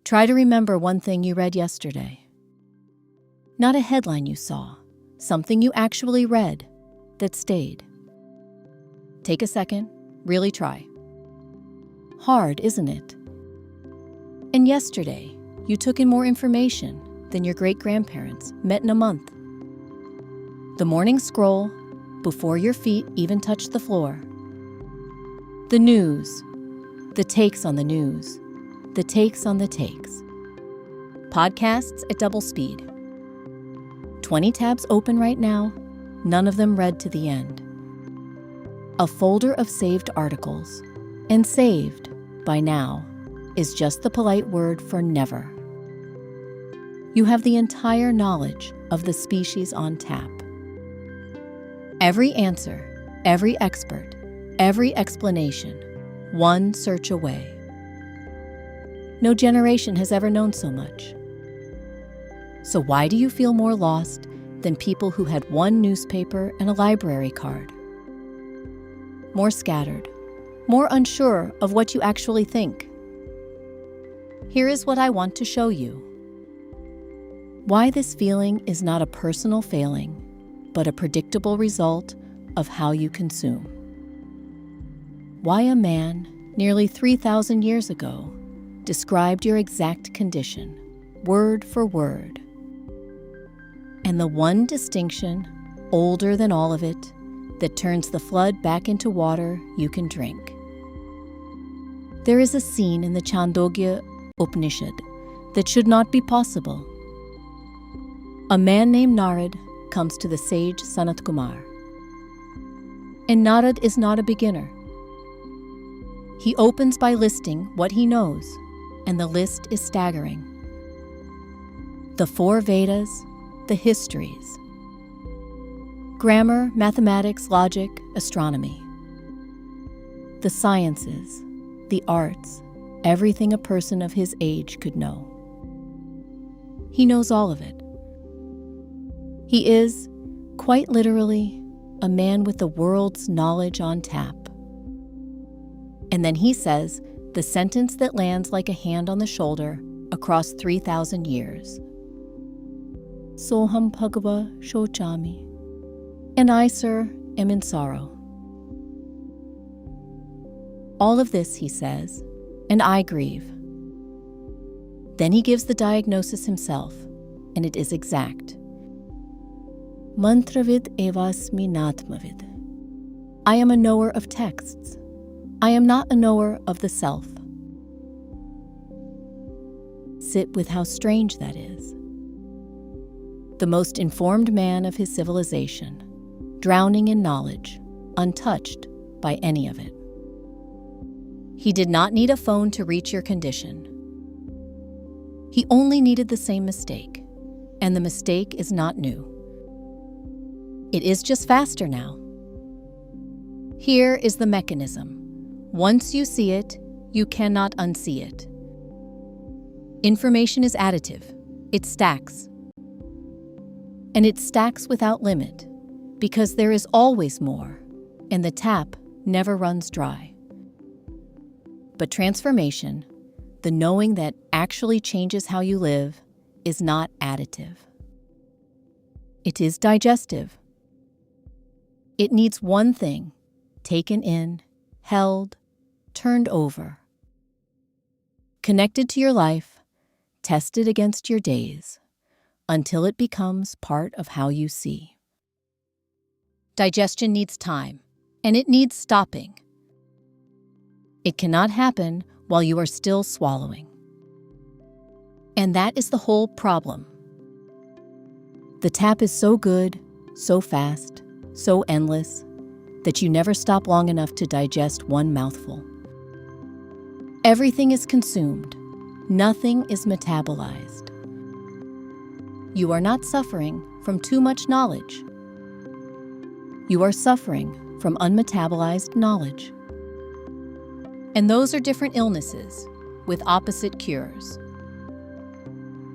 Try to remember one thing you read yesterday. Not a headline you saw, something you actually read that stayed. Take a second, really try. Hard, isn't it? And yesterday, you took in more information than your great-grandparents met in a month. The morning scroll, before your feet even touched the floor. The news, the takes on the news, the takes on the takes. Podcasts at double speed. 20 tabs open right now, none of them read to the end. A folder of saved articles, and saved, by now, is just the polite word for never. You have the entire knowledge of the species on tap. Every answer, every expert, every explanation, one search away. No generation has ever known so much. So why do you feel more lost than people who had one newspaper and a library card? More scattered, more unsure of what you actually think. Here is what I want to show you. Why this feeling is not a personal failing, but a predictable result of how you consume. Why a man, nearly 3,000 years ago, described your exact condition, word for word. And the one distinction, older than all of it, that turns the flood back into water you can drink. There is a scene in the Chhandogya Upanishad that should not be possible. A man named Narada comes to the sage Sanatkumara. And Narada is not a beginner. He opens by listing what he knows, and the list is staggering. The 4 Vedas, the histories. Grammar, mathematics, logic, astronomy. The sciences, the arts, everything a person of his age could know. He knows all of it. He is, quite literally, a man with the world's knowledge on tap. And then he says the sentence that lands like a hand on the shoulder across 3,000 years. Soham Bhagava Shochami. And I, sir, am in sorrow. All of this, he says, and I grieve. Then he gives the diagnosis himself, and it is exact. Mantravid evasmi natmavid. I am a knower of texts. I am not a knower of the self. Sit with how strange that is. The most informed man of his civilization, drowning in knowledge, untouched by any of it. He did not need a phone to reach your condition. He only needed the same mistake, and the mistake is not new. It is just faster now. Here is the mechanism. Once you see it, you cannot unsee it. Information is additive. It stacks. And it stacks without limit, because there is always more, and the tap never runs dry. But transformation, the knowing that actually changes how you live, is not additive. It is digestive. It needs one thing, taken in, held, turned over. Connected to your life, tested against your days, until it becomes part of how you see. Digestion needs time, and it needs stopping. It cannot happen while you are still swallowing. And that is the whole problem. The tap is so good, so fast, so endless, that you never stop long enough to digest one mouthful. Everything is consumed. Nothing is metabolized. You are not suffering from too much knowledge. You are suffering from unmetabolized knowledge. And those are different illnesses with opposite cures.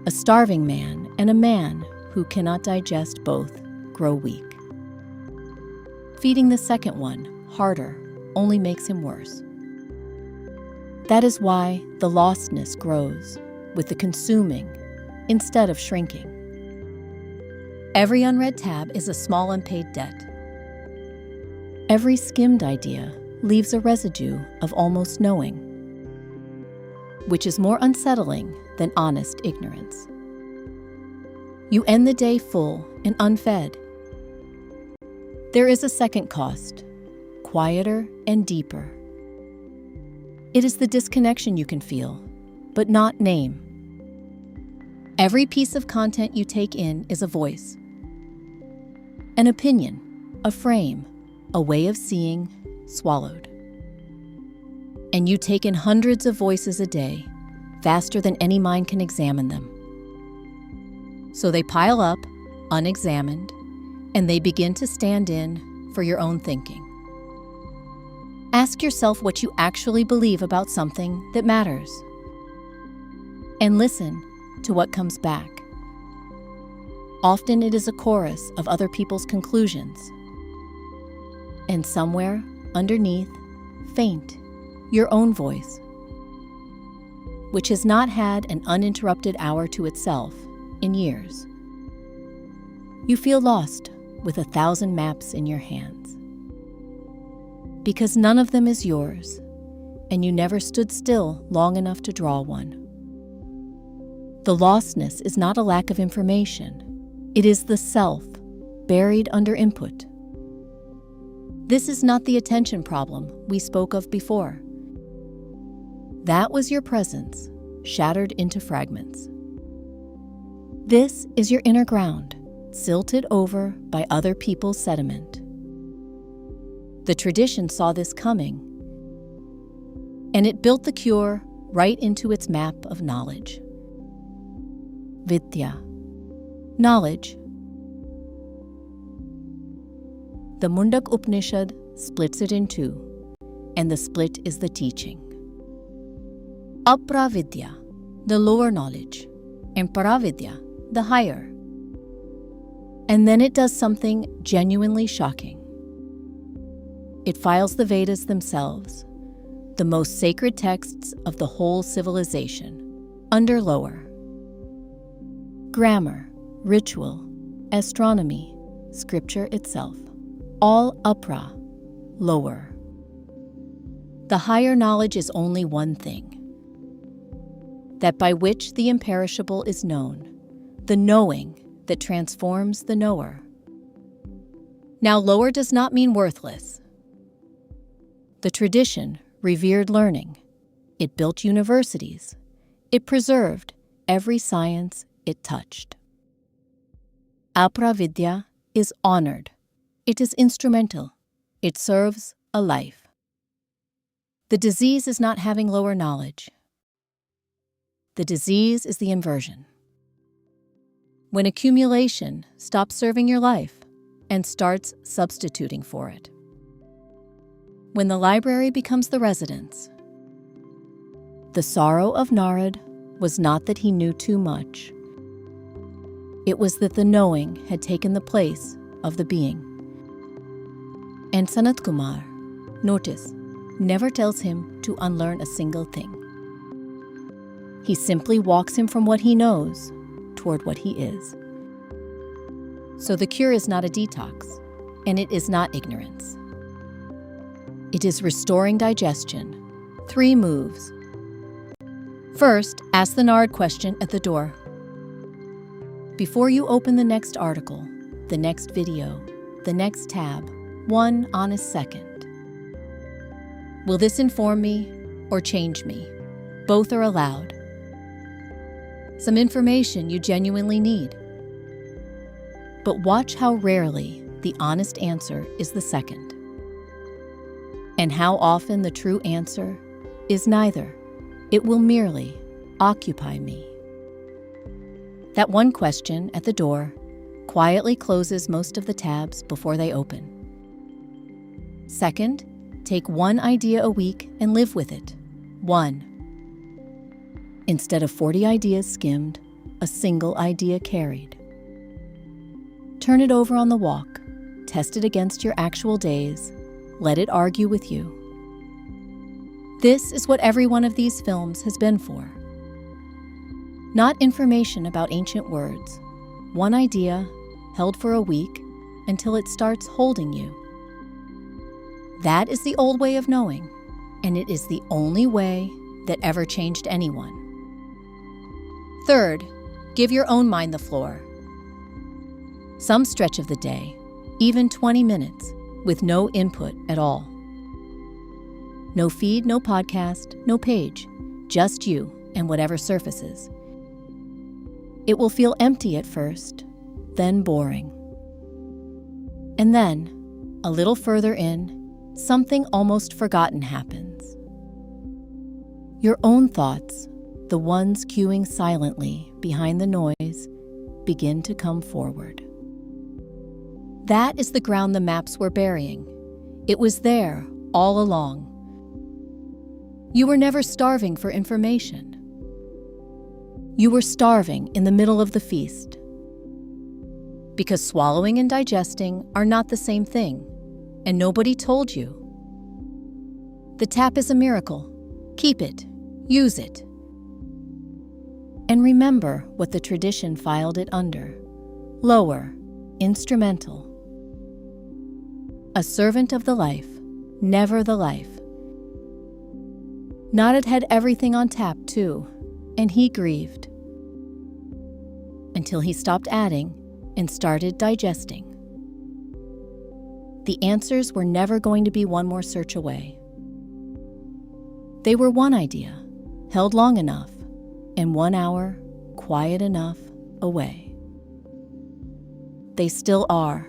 A starving man and a man who cannot digest both grow weak. Feeding the second one harder only makes him worse. That is why the lostness grows, with the consuming instead of shrinking. Every unread tab is a small unpaid debt. Every skimmed idea leaves a residue of almost knowing, which is more unsettling than honest ignorance. You end the day full and unfed. There is a second cost, quieter and deeper. It is the disconnection you can feel, but not name. Every piece of content you take in is a voice, an opinion, a frame, a way of seeing swallowed. And you take in hundreds of voices a day, faster than any mind can examine them. So they pile up, unexamined, and they begin to stand in for your own thinking. Ask yourself what you actually believe about something that matters, and listen to what comes back. Often it is a chorus of other people's conclusions. And somewhere, underneath, faint, your own voice, which has not had an uninterrupted hour to itself in years. You feel lost with 1,000 maps in your hands, because none of them is yours, and you never stood still long enough to draw one. The lostness is not a lack of information. It is the self, buried under input. This is not the attention problem we spoke of before. That was your presence, shattered into fragments. This is your inner ground, silted over by other people's sediment. The tradition saw this coming, and it built the cure right into its map of knowledge. Vidya, knowledge. The Chhandogya Upanishad splits it in two, and the split is the teaching. Apravidya, the lower knowledge, and Paravidya, the higher. And then it does something genuinely shocking. It files the Vedas themselves, the most sacred texts of the whole civilization, under lower. Grammar, ritual, astronomy, scripture itself, all apra, lower. The higher knowledge is only one thing, that by which the imperishable is known, the knowing that transforms the knower. Now, lower does not mean worthless. The tradition revered learning. It built universities. It preserved every science it touched. Apravidya is honored. It is instrumental. It serves a life. The disease is not having lower knowledge. The disease is the inversion. When accumulation stops serving your life and starts substituting for it. When the library becomes the residence. The sorrow of Narada was not that he knew too much. It was that the knowing had taken the place of the being. And Sanatkumara, notice, never tells him to unlearn a single thing. He simply walks him from what he knows toward what he is. So the cure is not a detox, and it is not ignorance. It is restoring digestion. 3 moves. First, ask the Narada question at the door. Before you open the next article, the next video, the next tab, 1 honest second. Will this inform me or change me? Both are allowed. Some information you genuinely need. But watch how rarely the honest answer is the second. And how often the true answer is neither. It will merely occupy me. That one question at the door quietly closes most of the tabs before they open. Second, take 1 idea a week and live with it. 1. Instead of 40 ideas skimmed, a single idea carried. Turn it over on the walk, test it against your actual days, let it argue with you. This is what every one of these films has been for. Not information about ancient words. One idea held for a week until it starts holding you. That is the old way of knowing, and it is the only way that ever changed anyone. Third, give your own mind the floor. Some stretch of the day, even 20 minutes, with no input at all. No feed, no podcast, no page, just you and whatever surfaces. It will feel empty at first, then boring. And then, a little further in, something almost forgotten happens. Your own thoughts, the ones queuing silently behind the noise, begin to come forward. That is the ground the maps were burying. It was there all along. You were never starving for information. You were starving in the middle of the feast. Because swallowing and digesting are not the same thing, and nobody told you. The tap is a miracle. Keep it. Use it. And remember what the tradition filed it under. Lower, instrumental. A servant of the life, never the life. Narada had everything on tap too, and he grieved. Until he stopped adding and started digesting. The answers were never going to be one more search away. They were one idea, held long enough, and 1 hour, quiet enough, away. They still are.